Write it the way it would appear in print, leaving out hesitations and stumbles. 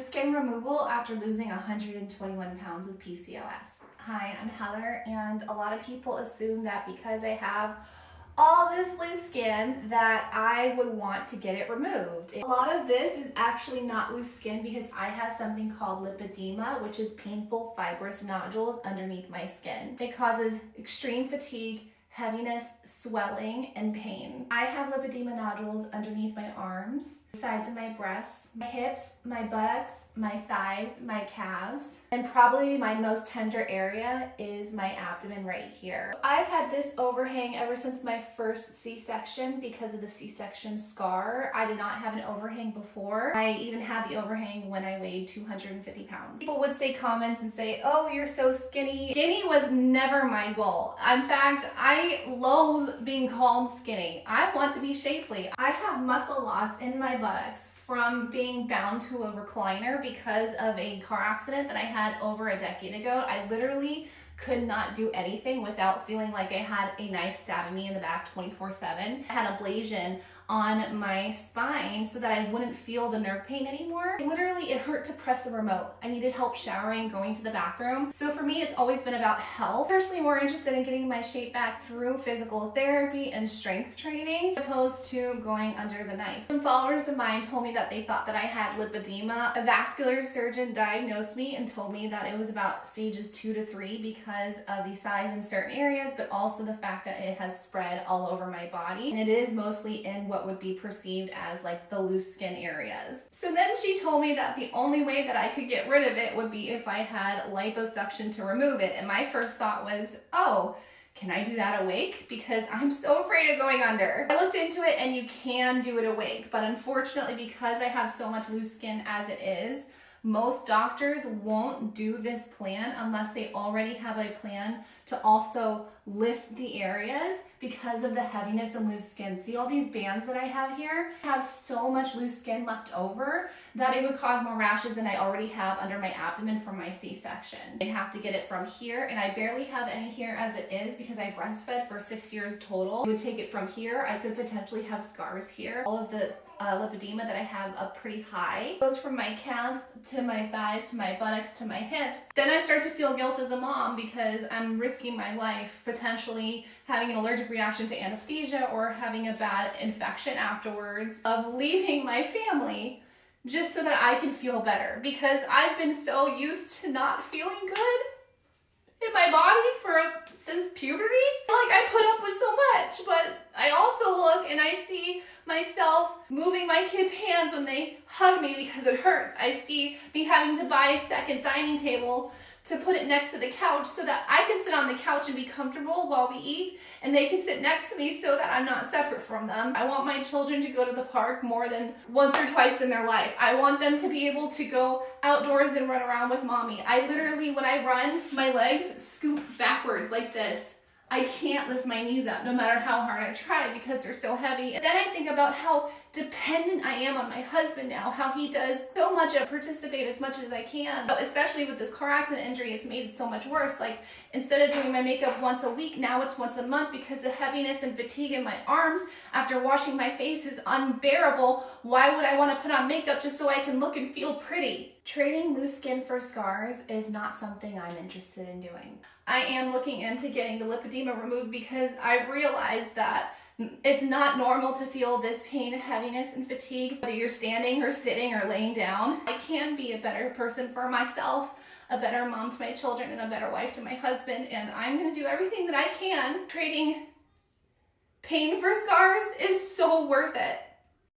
Loose skin removal after losing 121 pounds with PCOS. Hi, I'm Heather, and a lot of people assume that because I have all this loose skin that I would want to get it removed. A lot of this is actually not loose skin because I have something called lipedema, which is painful fibrous nodules underneath my skin. It causes extreme fatigue, heaviness, swelling, and pain. I have lipedema nodules underneath my arms, the sides of my breasts, my hips, my buttocks, my thighs, my calves, and probably my most tender area is my abdomen right here. I've had this overhang ever since my first C-section because of the C-section scar. I did not have an overhang before. I even had the overhang when I weighed 250 pounds. People would say comments and say, oh, you're so skinny. Skinny was never my goal. In fact, I loathe being called skinny. I want to be shapely. I have muscle loss in my buttocks from being bound to a recliner because of a car accident that I had over a decade ago. I literally could not do anything without feeling like I had a knife stabbing me in the back 24/7. I had ablation on my spine so that I wouldn't feel the nerve pain anymore. Literally, it hurt to press the remote. I needed help showering, going to the bathroom. So for me, it's always been about health. Personally, more interested in getting my shape back through physical therapy and strength training, as opposed to going under the knife. Some followers of mine told me that they thought that I had lipedema. A vascular surgeon diagnosed me and told me that it was about stages 2 to 3 because of the size in certain areas, but also the fact that it has spread all over my body. And it is mostly in what would be perceived as like the loose skin areas. So then she told me that the only way that I could get rid of it would be if I had liposuction to remove it. And my first thought was, oh, can I do that awake? Because I'm so afraid of going under. I looked into it and you can do it awake, but unfortunately because I have so much loose skin as it is, most doctors won't do this plan unless they already have a plan to also lift the areas because of the heaviness and loose skin. See all these bands that I have here? I have so much loose skin left over that it would cause more rashes than I already have under my abdomen from my C-section. I'd have to get it from here, and I barely have any here as it is because I breastfed for 6 years total. I would take it from here. I could potentially have scars here. All of the lipedema that I have up pretty high. It goes from my calves to my thighs to my buttocks to my hips. Then I start to feel guilt as a mom because I'm risking my life, potentially having an allergic reaction to anesthesia or having a bad infection afterwards, of leaving my family just so that I can feel better, because I've been so used to not feeling good in my body since puberty. Like, I put up with so much, but I also look and I see myself moving my kids' hands when they hug me because it hurts. I see me having to buy a second dining table to put it next to the couch so that I can sit on the couch and be comfortable while we eat, and they can sit next to me so that I'm not separate from them. I want my children to go to the park more than once or twice in their life. I want them to be able to go outdoors and run around with mommy. I literally, when I run, my legs scoop backwards like this. I can't lift my knees up no matter how hard I try because they're so heavy. And then I think about how dependent I am on my husband now, how he does so much to participate as much as I can. Especially with this car accident injury, it's made it so much worse. Like, instead of doing my makeup once a week, now it's once a month because the heaviness and fatigue in my arms after washing my face is unbearable. Why would I want to put on makeup just so I can look and feel pretty? Trading loose skin for scars is not something I'm interested in doing. I am looking into getting the lipedema removed because I've realized that it's not normal to feel this pain, heaviness, and fatigue, whether you're standing or sitting or laying down. I can be a better person for myself, a better mom to my children, and a better wife to my husband, and I'm gonna do everything that I can. Trading pain for scars is so worth it.